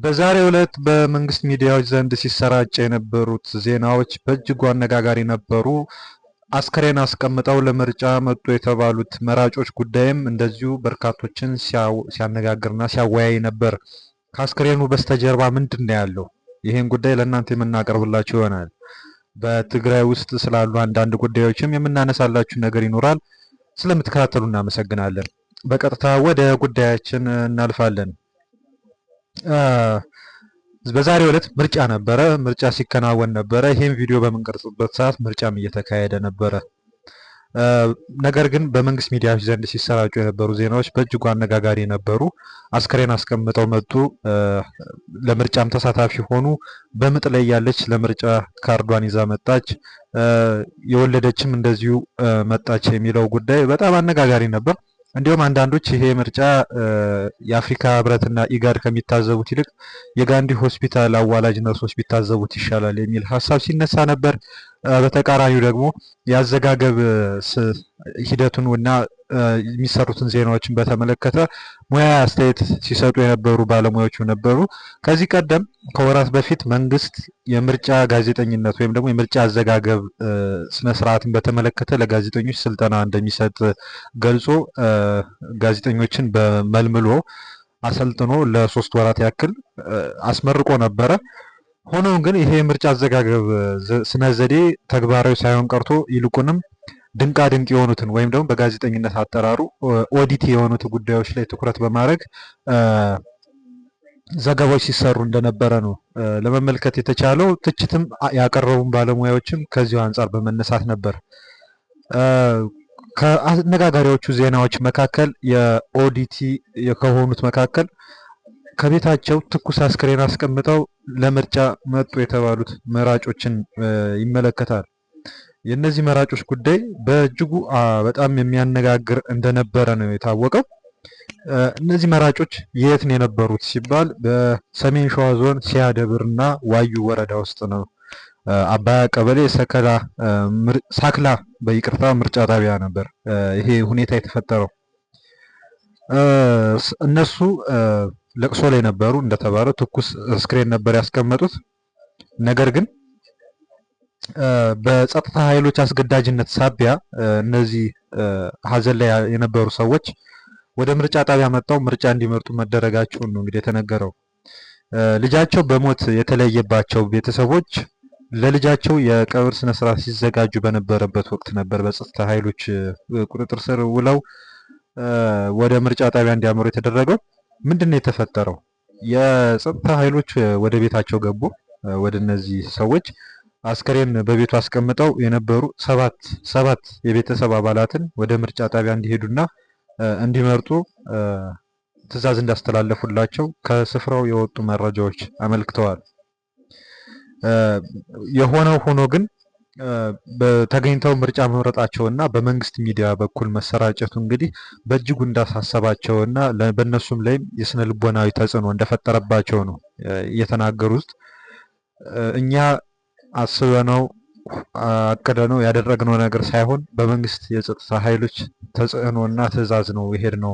በዛሬው ዕለት በመንግስት ሚዲያዎች ዘንድ ሲሰራጭ የነበሩት ዜናዎች በእጅጉ አነጋጋሪ ነበሩ። አስከሬን አስቀምጠው ለምርጫ መጡ የተባሉት መራጮች ጉዳይም እንደዚሁ በርካቶችን ሲያነጋግርና ሲያወያይ ነበር። ከአስከሬኑ በስተጀርባ ምንድን ነው ያለው? ይህን ጉዳይ ለእናንተ የምናቀርብላችሁ ይሆናል። በትግራይ ውስጥ ስላሉ አንዳንድ ጉዳዮችም የምናነሳላችሁ ነገር ይኖራል። ስለምትከታተሉ እናመሰግናለን። በቀጥታ ወደ ጉዳያችን እናልፋለን። በዛሬው ዕለት ምርጫ ነበረ። ምርጫ ሲከናወን ነበረ። ይሄን ቪዲዮ በምንቀርጽበት ሰዓት ምርጫም እየተካሄደ ነበረ። ነገር ግን በመንግስት ሚዲያዎች ዘንድ ሲሰራጩ የነበሩ ዜናዎች በእጅጉ አነጋጋሪ ነበሩ። አስከሬን አስቀምጠው መጡ፣ ለምርጫም ተሳታፊ ሆኑ። በምጥ ላይ ያለች ለምርጫ ካርዷን ይዛ መጣች፣ የወለደችም እንደዚሁ መጣች የሚለው ጉዳይ በጣም አነጋጋሪ ነበር። እንዲሁም አንዳንዶች ይሄ ምርጫ የአፍሪካ ህብረትና ኢጋድ ከሚታዘቡት ይልቅ የጋንዲ ሆስፒታል አዋላጅ ነርሶች ቢታዘቡት ይሻላል የሚል ሀሳብ ሲነሳ ነበር። በተቃራኒው ደግሞ የአዘጋገብ ሂደቱን እና የሚሰሩትን ዜናዎችን በተመለከተ ሙያ አስተያየት ሲሰጡ የነበሩ ባለሙያዎች ነበሩ። ከዚህ ቀደም ከወራት በፊት መንግስት የምርጫ ጋዜጠኝነት ወይም ደግሞ የምርጫ አዘጋገብ ስነስርዓትን በተመለከተ ለጋዜጠኞች ስልጠና እንደሚሰጥ ገልጾ ጋዜጠኞችን በመልምሎ አሰልጥኖ ለ3 ወራት ያክል አስመርቆ ነበረ። ሆኖም ግን ይሄ የምርጫ አዘጋገብ ስነ ዘዴ ተግባራዊ ሳይሆን ቀርቶ ይልቁንም ድንቃ ድንቅ የሆኑትን ወይም ደግሞ በጋዜጠኝነት አጠራሩ ኦዲት የሆኑት ጉዳዮች ላይ ትኩረት በማድረግ ዘገባዎች ሲሰሩ እንደነበረ ነው ለመመልከት የተቻለው። ትችትም ያቀረቡን ባለሙያዎችም ከዚሁ አንጻር በመነሳት ነበር። ከአነጋጋሪዎቹ ዜናዎች መካከል የኦዲቲ ከሆኑት መካከል ከቤታቸው ትኩስ አስክሬን አስቀምጠው ለምርጫ መጡ የተባሉት መራጮችን ይመለከታል። የእነዚህ መራጮች ጉዳይ በእጅጉ በጣም የሚያነጋግር እንደነበረ ነው የታወቀው። እነዚህ መራጮች የት ነው የነበሩት ሲባል በሰሜን ሸዋ ዞን ሲያደብርና ዋዩ ወረዳ ውስጥ ነው። አባያ ቀበሌ ሳክላ በይቅርታ ምርጫ ጣቢያ ነበር ይሄ ሁኔታ የተፈጠረው። እነሱ ለቅሶ ላይ ነበሩ። እንደተባለው ትኩስ አስክሬን ነበር ያስቀመጡት። ነገር ግን በጸጥታ ኃይሎች አስገዳጅነት ሳቢያ እነዚህ ሀዘን ላይ የነበሩ ሰዎች ወደ ምርጫ ጣቢያ መጥተው ምርጫ እንዲመርጡ መደረጋቸውን ነው እንግዲህ የተነገረው። ልጃቸው በሞት የተለየባቸው ቤተሰቦች ለልጃቸው የቀብር ስነስርዓት ሲዘጋጁ በነበረበት ወቅት ነበር በጸጥታ ኃይሎች ቁጥጥር ስር ውለው ወደ ምርጫ ጣቢያ እንዲያመሩ የተደረገው። ምንድነው የተፈጠረው? የጸጥታ ኃይሎች ወደ ቤታቸው ገቡ። ወደ እነዚህ ሰዎች አስከሬን በቤቱ አስቀምጠው የነበሩ ሰባት የቤተሰብ አባላትን ወደ ምርጫ ጣቢያ እንዲሄዱና እንዲመርጡ ትዕዛዝ እንዳስተላለፉላቸው ከስፍራው የወጡ መረጃዎች አመልክተዋል። የሆነው ሆኖ ግን በተገኝተው ምርጫ መምረጣቸውና በመንግስት ሚዲያ በኩል መሰራጨቱ እንግዲህ በእጅጉ እንዳሳሰባቸውና በእነሱም ላይም የስነ ልቦናዊ ተጽዕኖ እንደፈጠረባቸው ነው የተናገሩት። እኛ አስበነው አቅደነው ያደረግነው ነገር ሳይሆን በመንግስት የጸጥታ ኃይሎች ተጽዕኖና ትዕዛዝ ነው የሄድነው፣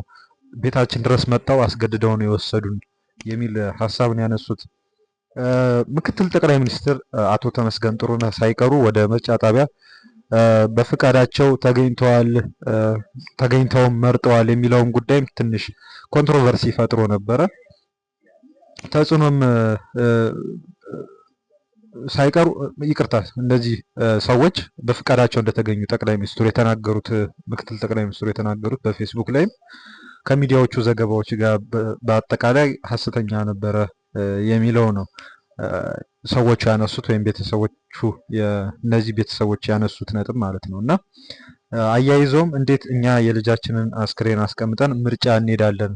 ቤታችን ድረስ መጥተው አስገድደው ነው የወሰዱን የሚል ሀሳብ ነው ያነሱት። ምክትል ጠቅላይ ሚኒስትር አቶ ተመስገን ጥሩነህ ሳይቀሩ ወደ ምርጫ ጣቢያ በፍቃዳቸው ተገኝተውም መርጠዋል የሚለውን ጉዳይም ትንሽ ኮንትሮቨርሲ ፈጥሮ ነበረ። ተጽዕኖም ሳይቀሩ ይቅርታ፣ እነዚህ ሰዎች በፍቃዳቸው እንደተገኙ ጠቅላይ ሚኒስትሩ የተናገሩት ምክትል ጠቅላይ ሚኒስትሩ የተናገሩት በፌስቡክ ላይም ከሚዲያዎቹ ዘገባዎች ጋር በአጠቃላይ ሀሰተኛ ነበረ የሚለው ነው ሰዎቹ ያነሱት ወይም ቤተሰቦቹ እነዚህ ቤተሰቦች ያነሱት ነጥብ ማለት ነው። እና አያይዘውም እንዴት እኛ የልጃችንን አስክሬን አስቀምጠን ምርጫ እንሄዳለን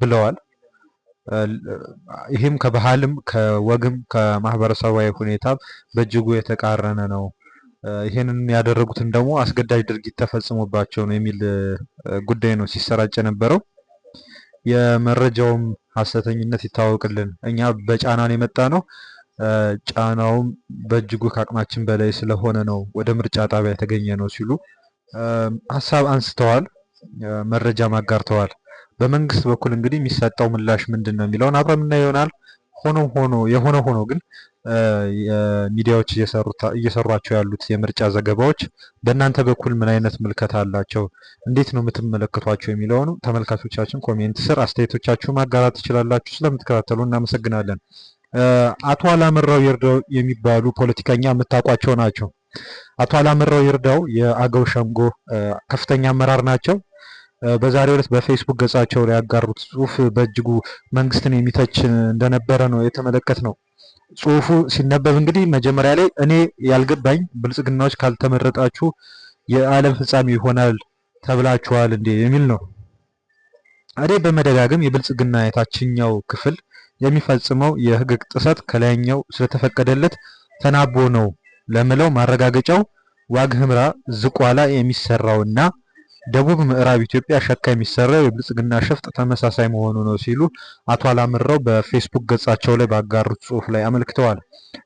ብለዋል። ይህም ከባህልም ከወግም ከማህበረሰባዊ ሁኔታም በእጅጉ የተቃረነ ነው። ይህንን ያደረጉትን ደግሞ አስገዳጅ ድርጊት ተፈጽሞባቸው ነው የሚል ጉዳይ ነው ሲሰራጭ የነበረው። የመረጃውም ሀሰተኝነት ይታወቅልን፣ እኛ በጫናን የመጣ ነው፣ ጫናውም በእጅጉ ከአቅማችን በላይ ስለሆነ ነው ወደ ምርጫ ጣቢያ የተገኘ ነው ሲሉ ሀሳብ አንስተዋል፣ መረጃ አጋርተዋል። በመንግስት በኩል እንግዲህ የሚሰጠው ምላሽ ምንድን ነው የሚለውን አብረን እናየው ይሆናል። የሆነ ሆኖ ግን የሚዲያዎች እየሰሯቸው ያሉት የምርጫ ዘገባዎች በእናንተ በኩል ምን አይነት ምልከታ አላቸው? እንዴት ነው የምትመለከቷቸው? የሚለውን ተመልካቾቻችን ኮሜንት ስር አስተያየቶቻችሁ ማጋራት ትችላላችሁ። ስለምትከታተሉ እናመሰግናለን። አቶ አላምራው ይርዳው የሚባሉ ፖለቲከኛ የምታውቋቸው ናቸው። አቶ አላምራው ይርዳው የአገው ሸንጎ ከፍተኛ አመራር ናቸው። በዛሬው ዕለት በፌስቡክ ገጻቸው ላይ ያጋሩት ጽሁፍ በእጅጉ መንግስትን የሚተች እንደነበረ ነው የተመለከትነው። ጽሁፉ ሲነበብ እንግዲህ መጀመሪያ ላይ እኔ ያልገባኝ ብልጽግናዎች ካልተመረጣችሁ የዓለም ፍጻሜ ይሆናል ተብላችኋል እንዴ የሚል ነው። እኔ በመደጋገም የብልጽግና የታችኛው ክፍል የሚፈጽመው የህግ ጥሰት ከላይኛው ስለተፈቀደለት ተናቦ ነው ለምለው ማረጋገጫው ዋግ ኽምራ ዝቋላ የሚሰራውና ደቡብ ምዕራብ ኢትዮጵያ ሸካ የሚሰራው የብልጽግና ሸፍጥ ተመሳሳይ መሆኑ ነው ሲሉ አቶ አላምራው በፌስቡክ ገጻቸው ላይ ባጋሩት ጽሁፍ ላይ አመልክተዋል።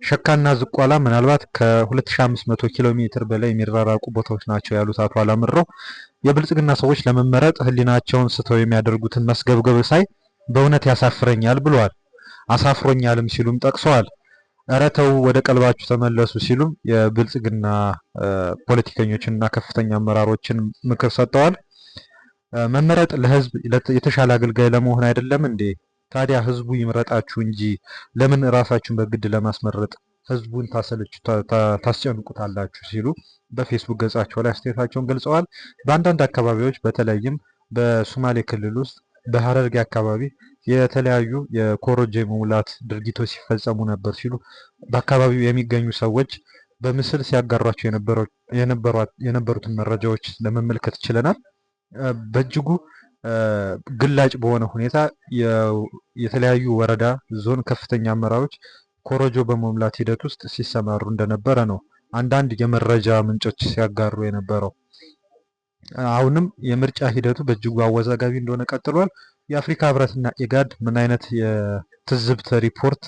ሸካና ዝቋላ ምናልባት ከ2500 ኪሎ ሜትር በላይ የሚራራቁ ቦታዎች ናቸው ያሉት አቶ አላምራው የብልጽግና ሰዎች ለመመረጥ ህሊናቸውን ስተው የሚያደርጉትን መስገብገብ ሳይ በእውነት ያሳፍረኛል ብለዋል። አሳፍሮኛልም ሲሉም ጠቅሰዋል። እረ ተው ወደ ቀልባችሁ ተመለሱ ሲሉም የብልጽግና ፖለቲከኞችንና ከፍተኛ አመራሮችን ምክር ሰጥተዋል። መመረጥ ለህዝብ የተሻለ አገልጋይ ለመሆን አይደለም እንዴ? ታዲያ ህዝቡ ይምረጣችሁ እንጂ ለምን ራሳችሁን በግድ ለማስመረጥ ህዝቡን ታስጨንቁታላችሁ ሲሉ በፌስቡክ ገጻቸው ላይ አስተያየታቸውን ገልጸዋል። በአንዳንድ አካባቢዎች በተለይም በሶማሌ ክልል ውስጥ በሐረርጌ አካባቢ የተለያዩ የኮረጆ የመሙላት ድርጊቶች ሲፈጸሙ ነበር ሲሉ በአካባቢው የሚገኙ ሰዎች በምስል ሲያጋሯቸው የነበሩትን መረጃዎች ለመመልከት ችለናል። በእጅጉ ግላጭ በሆነ ሁኔታ የተለያዩ ወረዳ፣ ዞን ከፍተኛ አመራሮች ኮረጆ በመሙላት ሂደት ውስጥ ሲሰማሩ እንደነበረ ነው አንዳንድ የመረጃ ምንጮች ሲያጋሩ የነበረው። አሁንም የምርጫ ሂደቱ በእጅጉ አወዛጋቢ እንደሆነ ቀጥሏል። የአፍሪካ ህብረትና ኢጋድ ምን አይነት የትዝብት ሪፖርት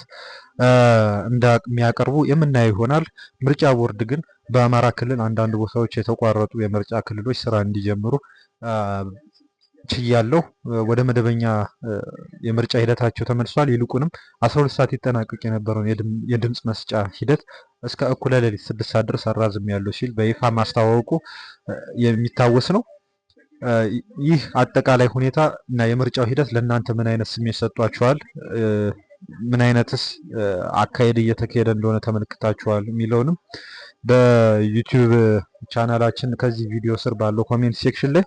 እንደሚያቀርቡ የምናየው ይሆናል። ምርጫ ቦርድ ግን በአማራ ክልል አንዳንድ ቦታዎች የተቋረጡ የምርጫ ክልሎች ስራ እንዲጀምሩ ችያለሁ። ወደ መደበኛ የምርጫ ሂደታቸው ተመልሷል። ይልቁንም 12 ሰዓት ይጠናቀቅ የነበረውን የድምፅ መስጫ ሂደት እስከ እኩለ ሌሊት 6 ሰዓት ድረስ አራዝሜያለሁ ሲል በይፋ ማስታወቁ የሚታወስ ነው። ይህ አጠቃላይ ሁኔታ እና የምርጫው ሂደት ለእናንተ ምን አይነት ስሜት ሰጧችኋል? ምን አይነትስ አካሄድ እየተካሄደ እንደሆነ ተመልክታችኋል? የሚለውንም በዩቲዩብ ቻናላችን ከዚህ ቪዲዮ ስር ባለው ኮሜንት ሴክሽን ላይ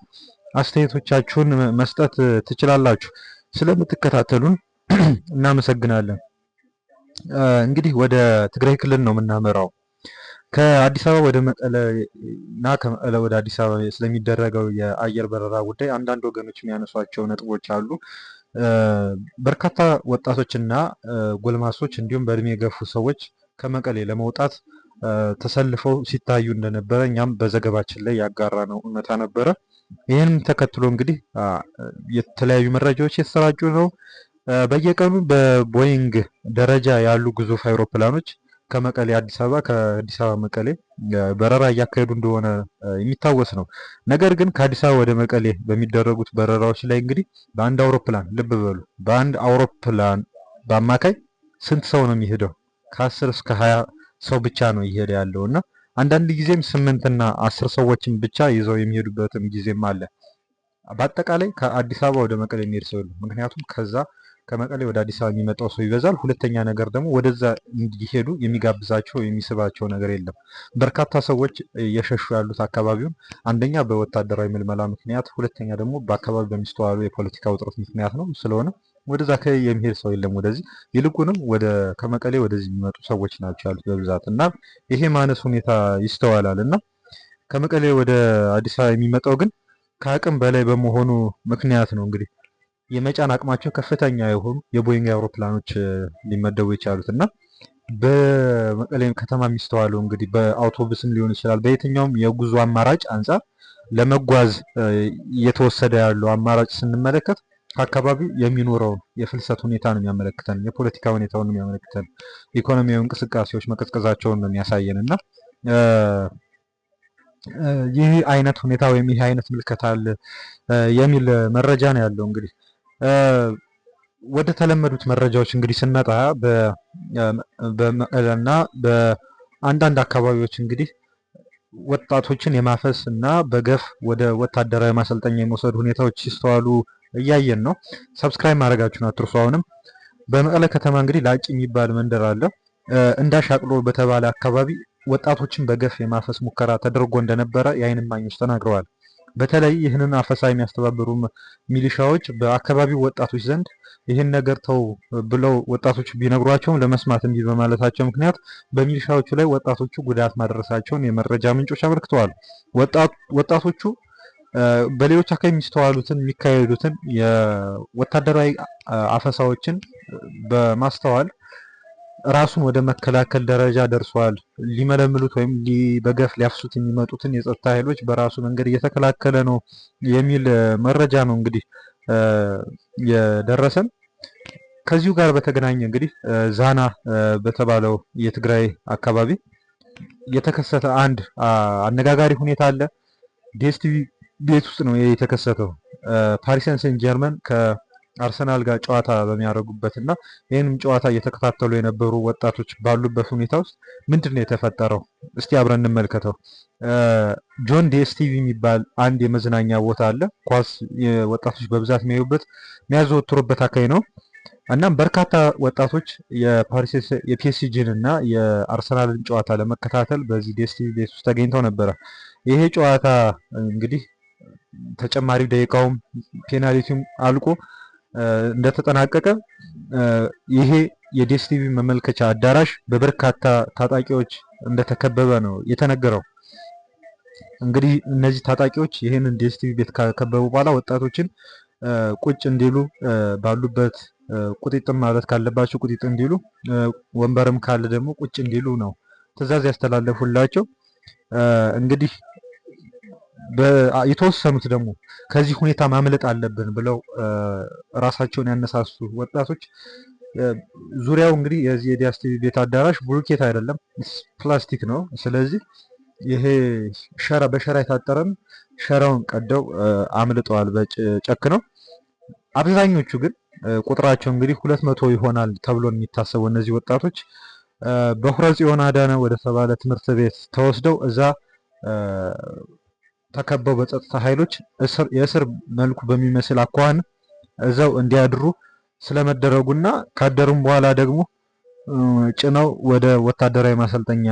አስተያየቶቻችሁን መስጠት ትችላላችሁ። ስለምትከታተሉን እናመሰግናለን። እንግዲህ ወደ ትግራይ ክልል ነው የምናመራው። ከአዲስ አበባ ወደ መቀለ እና ከመቀለ ወደ አዲስ አበባ ስለሚደረገው የአየር በረራ ጉዳይ አንዳንድ ወገኖች የሚያነሷቸው ነጥቦች አሉ። በርካታ ወጣቶችና ጎልማሶች እንዲሁም በእድሜ የገፉ ሰዎች ከመቀሌ ለመውጣት ተሰልፈው ሲታዩ እንደነበረ እኛም በዘገባችን ላይ ያጋራ ነው እውነታ ነበረ። ይህንም ተከትሎ እንግዲህ የተለያዩ መረጃዎች የተሰራጩ ነው። በየቀኑ በቦይንግ ደረጃ ያሉ ግዙፍ አውሮፕላኖች ከመቀሌ አዲስ አበባ ከአዲስ አበባ መቀሌ በረራ እያካሄዱ እንደሆነ የሚታወስ ነው። ነገር ግን ከአዲስ አበባ ወደ መቀሌ በሚደረጉት በረራዎች ላይ እንግዲህ በአንድ አውሮፕላን ልብ በሉ፣ በአንድ አውሮፕላን በአማካይ ስንት ሰው ነው የሚሄደው? ከ10 እስከ 20 ሰው ብቻ ነው እየሄደ ያለው እና አንዳንድ ጊዜም 8 እና 10 ሰዎችን ብቻ ይዘው የሚሄዱበትም ጊዜም አለ። በአጠቃላይ ከአዲስ አበባ ወደ መቀሌ የሚሄድ ሰው የለም። ምክንያቱም ከዛ ከመቀሌ ወደ አዲስ አበባ የሚመጣው ሰው ይበዛል። ሁለተኛ ነገር ደግሞ ወደዛ እንዲሄዱ የሚጋብዛቸው የሚስባቸው ነገር የለም። በርካታ ሰዎች እየሸሹ ያሉት አካባቢውን አንደኛ በወታደራዊ ምልመላ ምክንያት፣ ሁለተኛ ደግሞ በአካባቢ በሚስተዋሉ የፖለቲካ ውጥረት ምክንያት ነው። ስለሆነ ወደዛ የሚሄድ ሰው የለም ወደዚህ። ይልቁንም ከመቀሌ ወደዚህ የሚመጡ ሰዎች ናቸው ያሉት በብዛት እና ይሄ ማነስ ሁኔታ ይስተዋላል እና ከመቀሌ ወደ አዲስ አበባ የሚመጣው ግን ከአቅም በላይ በመሆኑ ምክንያት ነው እንግዲህ የመጫን አቅማቸው ከፍተኛ የሆኑ የቦይንግ አውሮፕላኖች ሊመደቡ የቻሉት እና በመቀሌ ከተማ የሚስተዋለው እንግዲህ በአውቶቡስም ሊሆን ይችላል፣ በየትኛውም የጉዞ አማራጭ አንጻር ለመጓዝ እየተወሰደ ያለው አማራጭ ስንመለከት ከአካባቢው የሚኖረውን የፍልሰት ሁኔታ ነው የሚያመለክተን፣ የፖለቲካ ሁኔታውን ነው የሚያመለክተን፣ ኢኮኖሚያዊ እንቅስቃሴዎች መቀዝቀዛቸውን ነው የሚያሳየን እና ይህ አይነት ሁኔታ ወይም ይህ አይነት ምልከታ አለ የሚል መረጃ ነው ያለው። እንግዲህ ወደ ተለመዱት መረጃዎች እንግዲህ ስንመጣ በመቀለና በአንዳንድ አካባቢዎች እንግዲህ ወጣቶችን የማፈስ እና በገፍ ወደ ወታደራዊ ማሰልጠኛ የመውሰድ ሁኔታዎች ሲስተዋሉ እያየን ነው። ሰብስክራይብ ማድረጋችሁን አትርሱ። አሁንም በመቀለ ከተማ እንግዲህ ላጭ የሚባል መንደር አለ። እንዳሻቅሎ በተባለ አካባቢ ወጣቶችን በገፍ የማፈስ ሙከራ ተደርጎ እንደነበረ የዓይን እማኞች ተናግረዋል። በተለይ ይህንን አፈሳ የሚያስተባብሩ ሚሊሻዎች በአካባቢው ወጣቶች ዘንድ ይህን ነገር ተው ብለው ወጣቶቹ ቢነግሯቸውም ለመስማት እምቢ በማለታቸው ምክንያት በሚሊሻዎቹ ላይ ወጣቶቹ ጉዳት ማድረሳቸውን የመረጃ ምንጮች አመልክተዋል። ወጣቶቹ በሌሎች አካባቢ የሚስተዋሉትን የሚካሄዱትን የወታደራዊ አፈሳዎችን በማስተዋል ራሱን ወደ መከላከል ደረጃ ደርሷል። ሊመለምሉት ወይም በገፍ ሊያፍሱት የሚመጡትን የጸጥታ ኃይሎች በራሱ መንገድ እየተከላከለ ነው የሚል መረጃ ነው እንግዲህ የደረሰን። ከዚሁ ጋር በተገናኘ እንግዲህ ዛና በተባለው የትግራይ አካባቢ የተከሰተ አንድ አነጋጋሪ ሁኔታ አለ። ዲኤስቲቪ ቤት ውስጥ ነው የተከሰተው። ፓሪስ ሰን ጀርመን ከአርሰናል ጋር ጨዋታ በሚያደርጉበት እና ይህንም ጨዋታ እየተከታተሉ የነበሩ ወጣቶች ባሉበት ሁኔታ ውስጥ ምንድን ነው የተፈጠረው? እስቲ አብረን እንመልከተው። ጆን ዲኤስቲቪ የሚባል አንድ የመዝናኛ ቦታ አለ። ኳስ ወጣቶች በብዛት የሚያዩበት የሚያዘወትሩበት አካባቢ ነው። እናም በርካታ ወጣቶች የፒኤስጂን እና የአርሰናልን ጨዋታ ለመከታተል በዚህ ዲኤስቲቪ ቤት ውስጥ ተገኝተው ነበረ። ይሄ ጨዋታ እንግዲህ ተጨማሪ ደቂቃውም ፔናልቲውም አልቆ እንደተጠናቀቀ ይሄ የዲኤስቲቪ መመልከቻ አዳራሽ በበርካታ ታጣቂዎች እንደተከበበ ነው የተነገረው። እንግዲህ እነዚህ ታጣቂዎች ይህንን ዲኤስቲቪ ቤት ከከበቡ በኋላ ወጣቶችን ቁጭ እንዲሉ ባሉበት ቁጢጥም ማለት ካለባቸው ቁጢጥ እንዲሉ፣ ወንበርም ካለ ደግሞ ቁጭ እንዲሉ ነው ትዕዛዝ ያስተላለፉላቸው። እንግዲህ የተወሰኑት ደግሞ ከዚህ ሁኔታ ማምለጥ አለብን ብለው ራሳቸውን ያነሳሱ ወጣቶች ዙሪያው እንግዲህ የዚህ የዲኤስቲቪ ቤት አዳራሽ ብሎኬት አይደለም ፕላስቲክ ነው። ስለዚህ ይሄ በሸራ የታጠረን ሸራውን ቀደው አምልጠዋል በጨክ ነው። አብዛኞቹ ግን ቁጥራቸው እንግዲህ 200 ይሆናል ተብሎ የሚታሰቡ እነዚህ ወጣቶች በሁረ ጽዮን አዳነ ወደ ተባለ ትምህርት ቤት ተወስደው እዛ ተከበው በጸጥታ ኃይሎች የእስር መልኩ በሚመስል አኳኋን እዛው እንዲያድሩ ስለመደረጉና ካደሩም በኋላ ደግሞ ጭነው ወደ ወታደራዊ ማሰልጠኛ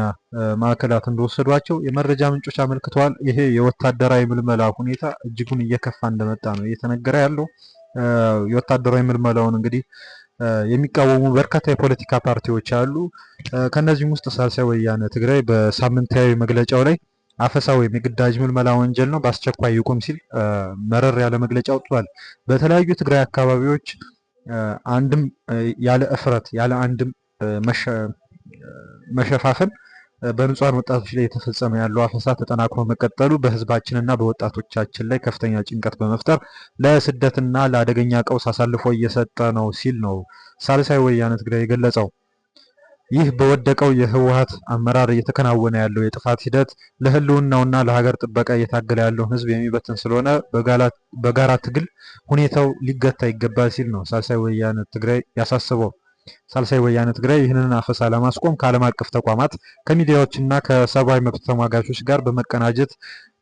ማዕከላት እንደወሰዷቸው የመረጃ ምንጮች አመልክተዋል። ይሄ የወታደራዊ ምልመላ ሁኔታ እጅጉን እየከፋ እንደመጣ ነው እየተነገረ ያለው። የወታደራዊ ምልመላውን እንግዲህ የሚቃወሙ በርካታ የፖለቲካ ፓርቲዎች አሉ። ከነዚህም ውስጥ ሳልሳይ ወያነ ትግራይ በሳምንታዊ መግለጫው ላይ አፈሳ ወይም የግዳጅ ምልመላ ወንጀል ነው፣ በአስቸኳይ ይቁም ሲል መረር ያለ መግለጫ ወጥቷል። በተለያዩ የትግራይ አካባቢዎች አንድም ያለ እፍረት ያለ አንድም መሸፋፈን በንጹሃን ወጣቶች ላይ የተፈጸመ ያለው አፈሳ ተጠናክሮ መቀጠሉ በህዝባችንና በወጣቶቻችን ላይ ከፍተኛ ጭንቀት በመፍጠር ለስደትና ለአደገኛ ቀውስ አሳልፎ እየሰጠ ነው ሲል ነው ሳልሳይ ወያነ ትግራይ የገለጸው። ይህ በወደቀው የህወሓት አመራር እየተከናወነ ያለው የጥፋት ሂደት ለህልውናውና ለሀገር ጥበቃ እየታገለ ያለውን ህዝብ የሚበትን ስለሆነ በጋራ ትግል ሁኔታው ሊገታ ይገባል ሲል ነው ሳልሳይ ወያነ ትግራይ ያሳስበው። ሳልሳይ ወያነ ትግራይ ይህንን አፈሳ ለማስቆም ከዓለም አቀፍ ተቋማት ከሚዲያዎችና ከሰብአዊ መብት ተሟጋቾች ጋር በመቀናጀት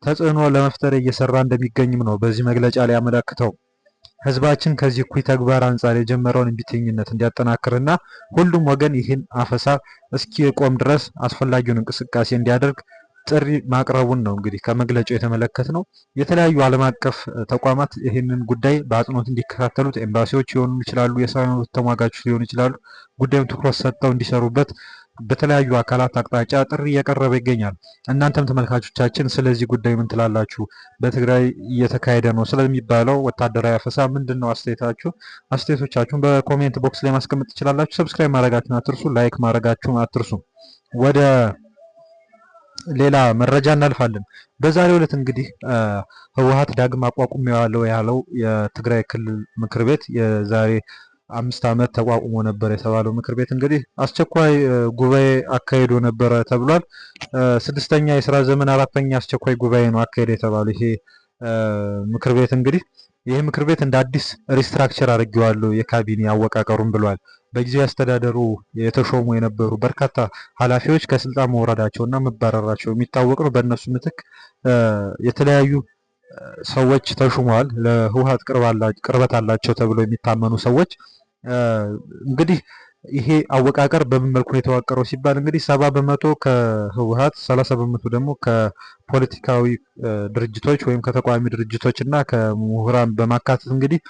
ተጽዕኖ ለመፍጠር እየሰራ እንደሚገኝም ነው በዚህ መግለጫ ላይ ያመለክተው። ህዝባችን ከዚህ እኩይ ተግባር አንጻር የጀመረውን እምቢተኝነት እንዲያጠናክርና ሁሉም ወገን ይህን አፈሳ እስኪቆም ድረስ አስፈላጊውን እንቅስቃሴ እንዲያደርግ ጥሪ ማቅረቡን ነው እንግዲህ ከመግለጫው የተመለከትነው። የተለያዩ ዓለም አቀፍ ተቋማት ይህንን ጉዳይ በአጽንኦት እንዲከታተሉት ኤምባሲዎች ሊሆኑ ይችላሉ፣ የሰብአዊ መብት ተሟጋቾች ሊሆኑ ይችላሉ፣ ጉዳዩን ትኩረት ሰጥተው እንዲሰሩበት በተለያዩ አካላት አቅጣጫ ጥሪ እየቀረበ ይገኛል። እናንተም ተመልካቾቻችን ስለዚህ ጉዳይ ምን ትላላችሁ? በትግራይ እየተካሄደ ነው ስለሚባለው ወታደራዊ አፈሳ ምንድን ነው አስተያየታችሁ? አስተያየቶቻችሁን በኮሜንት ቦክስ ላይ ማስቀመጥ ትችላላችሁ። ሰብስክራይብ ማድረጋችሁን አትርሱ፣ ላይክ ማድረጋችሁን አትርሱ። ወደ ሌላ መረጃ እናልፋለን። በዛሬው ዕለት እንግዲህ ህወሓት ዳግም አቋቁሜዋለሁ ያለው የትግራይ ክልል ምክር ቤት የዛሬ 5 ዓመት ተቋቁሞ ነበር የተባለው ምክር ቤት እንግዲህ አስቸኳይ ጉባኤ አካሄዶ ነበረ ተብሏል። 6ኛ የስራ ዘመን 4ኛ አስቸኳይ ጉባኤ ነው አካሄዶ የተባለው ይሄ ምክር ቤት እንግዲህ ይህ ምክር ቤት እንደ አዲስ ሪስትራክቸር አድርጌዋለሁ የካቢኔ አወቃቀሩን ብሏል። በጊዜያዊ አስተዳደሩ የተሾሙ የነበሩ በርካታ ኃላፊዎች ከስልጣን መውረዳቸውና መባረራቸው የሚታወቅ ነው። በእነሱ ምትክ የተለያዩ ሰዎች ተሹመዋል። ለህወሓት ቅርበት አላቸው ተብሎ የሚታመኑ ሰዎች እንግዲህ ይሄ አወቃቀር በምን መልኩ ነው የተዋቀረው ሲባል እንግዲህ 70% ከህወሓት 30% ደግሞ ከፖለቲካዊ ድርጅቶች ወይም ከተቃዋሚ ድርጅቶች እና ከምሁራን በማካተት እንግዲህ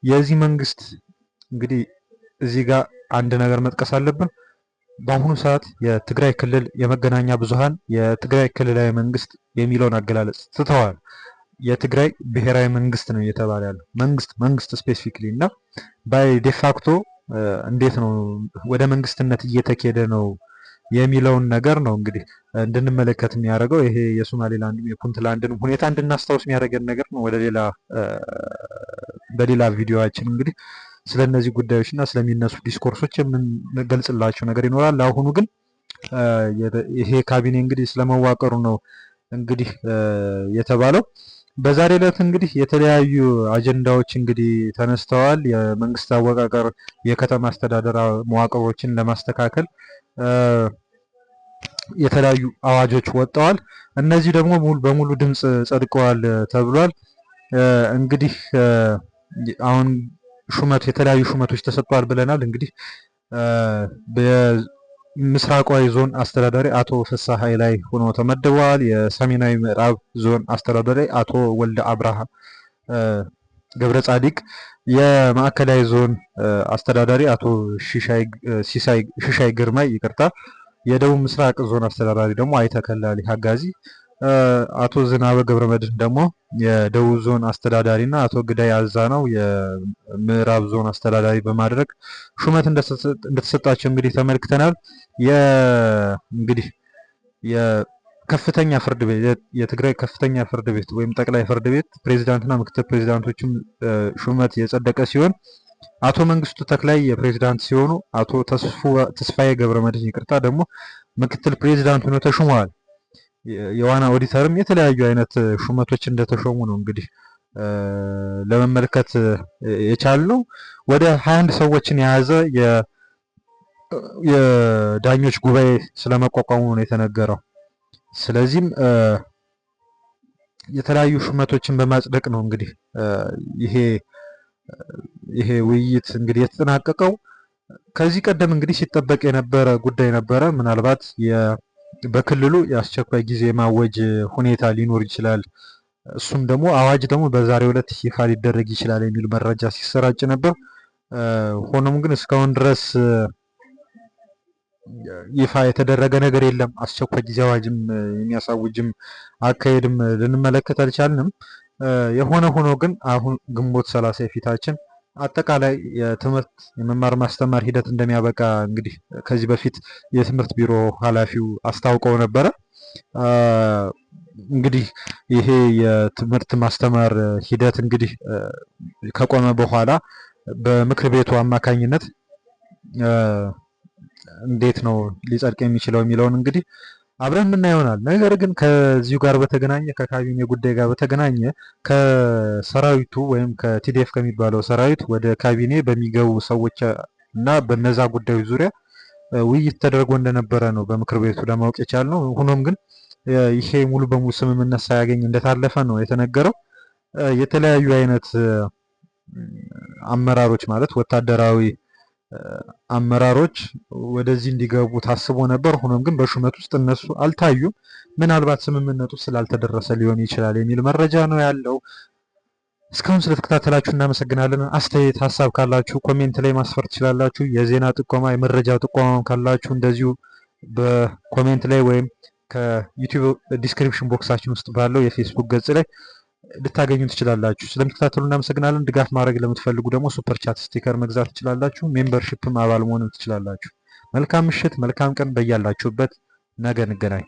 የዚህ መንግስት እንግዲህ እዚህ ጋር አንድ ነገር መጥቀስ አለብን። በአሁኑ ሰዓት የትግራይ ክልል የመገናኛ ብዙሃን የትግራይ ክልላዊ መንግስት የሚለውን አገላለጽ ትተዋል። የትግራይ ብሔራዊ መንግስት ነው እየተባለ ያለው መንግስት ስፔሲፊክሊ እና ባይ ዴፋክቶ እንዴት ነው ወደ መንግስትነት እየተኬደ ነው የሚለውን ነገር ነው እንግዲህ እንድንመለከት የሚያደርገው። ይሄ የሶማሌላንድም የፑንትላንድንም ሁኔታ እንድናስታውስ የሚያደርገን ነገር ነው። ወደ በሌላ ቪዲዮአችን እንግዲህ ስለነዚህ ጉዳዮች እና ስለሚነሱ ዲስኮርሶች የምንገልጽላቸው ነገር ይኖራል። ለአሁኑ ግን ይሄ ካቢኔ እንግዲህ ስለመዋቀሩ ነው እንግዲህ የተባለው። በዛሬ ዕለት እንግዲህ የተለያዩ አጀንዳዎች እንግዲህ ተነስተዋል። የመንግስት አወቃቀር፣ የከተማ አስተዳደር መዋቅሮችን ለማስተካከል የተለያዩ አዋጆች ወጥተዋል። እነዚህ ደግሞ ሙሉ በሙሉ ድምፅ ጸድቀዋል ተብሏል። እንግዲህ አሁን የተለያዩ ሹመቶች ተሰጥተዋል ብለናል። እንግዲህ ምስራቃዊ ዞን አስተዳዳሪ አቶ ፍስሐ ኃይላይ ሆኖ ተመድበዋል። የሰሜናዊ ምዕራብ ዞን አስተዳዳሪ አቶ ወልደ አብርሃ ገብረ ጻዲቅ፣ የማዕከላዊ ዞን አስተዳዳሪ አቶ ሽሻይ ግርማይ ይቅርታ፣ የደቡብ ምስራቅ ዞን አስተዳዳሪ ደግሞ አይተከላሊ ሀጋዚ፣ አቶ ዝናበ ገብረ መድህን ደግሞ የደቡብ ዞን አስተዳዳሪ እና አቶ ግዳይ አዛናው የምዕራብ ዞን አስተዳዳሪ በማድረግ ሹመት እንደተሰጣቸው እንግዲህ ተመልክተናል። እንግዲህ የከፍተኛ ፍርድ ቤት የትግራይ ከፍተኛ ፍርድ ቤት ወይም ጠቅላይ ፍርድ ቤት ፕሬዝዳንትና ምክትል ፕሬዝዳንቶችም ሹመት የጸደቀ ሲሆን አቶ መንግስቱ ተክላይ የፕሬዝዳንት ሲሆኑ አቶ ተስፋዬ ገብረ መድህን ይቅርታ ደግሞ ምክትል ፕሬዝዳንት ሆነው ተሹመዋል። የዋና ኦዲተርም የተለያዩ አይነት ሹመቶች እንደተሾሙ ነው እንግዲህ ለመመልከት የቻልነው። ወደ 21 ሰዎችን የያዘ የዳኞች ጉባኤ ስለመቋቋሙ ነው የተነገረው። ስለዚህም የተለያዩ ሹመቶችን በማጽደቅ ነው እንግዲህ ይሄ ውይይት እንግዲህ የተጠናቀቀው። ከዚህ ቀደም እንግዲህ ሲጠበቅ የነበረ ጉዳይ ነበረ። ምናልባት በክልሉ የአስቸኳይ ጊዜ ማወጅ ሁኔታ ሊኖር ይችላል። እሱም ደግሞ አዋጅ ደግሞ በዛሬው ዕለት ይፋ ሊደረግ ይችላል የሚል መረጃ ሲሰራጭ ነበር። ሆኖም ግን እስካሁን ድረስ ይፋ የተደረገ ነገር የለም። አስቸኳይ ጊዜ አዋጅም የሚያሳውጅም አካሄድም ልንመለከት አልቻልንም። የሆነ ሆኖ ግን አሁን ግንቦት 30 የፊታችን አጠቃላይ የትምህርት የመማር ማስተማር ሂደት እንደሚያበቃ እንግዲህ ከዚህ በፊት የትምህርት ቢሮ ኃላፊው አስታውቀው ነበረ። እንግዲህ ይሄ የትምህርት ማስተማር ሂደት እንግዲህ ከቆመ በኋላ በምክር ቤቱ አማካኝነት እንዴት ነው ሊጸድቅ የሚችለው የሚለውን እንግዲህ አብረን የምናየው ይሆናል። ነገር ግን ከዚሁ ጋር በተገናኘ ከካቢኔ ጉዳይ ጋር በተገናኘ ከሰራዊቱ ወይም ከቲዲኤፍ ከሚባለው ሰራዊት ወደ ካቢኔ በሚገቡ ሰዎች እና በነዛ ጉዳዮች ዙሪያ ውይይት ተደርጎ እንደነበረ ነው በምክር ቤቱ ለማወቅ የቻልነው። ሆኖም ግን ይሄ ሙሉ በሙሉ ስምምነት ሳያገኝ እንደታለፈ ነው የተነገረው። የተለያዩ አይነት አመራሮች ማለት ወታደራዊ አመራሮች ወደዚህ እንዲገቡ ታስቦ ነበር። ሆኖም ግን በሹመት ውስጥ እነሱ አልታዩም። ምናልባት ስምምነቱ ስላልተደረሰ ሊሆን ይችላል የሚል መረጃ ነው ያለው። እስካሁን ስለተከታተላችሁ እናመሰግናለን። አስተያየት ሀሳብ ካላችሁ ኮሜንት ላይ ማስፈር ትችላላችሁ። የዜና ጥቆማ የመረጃ ጥቆማ ካላችሁ እንደዚሁ በኮሜንት ላይ ወይም ከዩቲዩብ ዲስክሪፕሽን ቦክሳችን ውስጥ ባለው የፌስቡክ ገጽ ላይ ልታገኙ ትችላላችሁ። ስለምትከታተሉ እናመሰግናለን። ድጋፍ ማድረግ ለምትፈልጉ ደግሞ ሱፐር ቻት ስቲከር መግዛት ትችላላችሁ። ሜምበርሺፕም አባል መሆንም ትችላላችሁ። መልካም ምሽት፣ መልካም ቀን በያላችሁበት። ነገ እንገናኝ።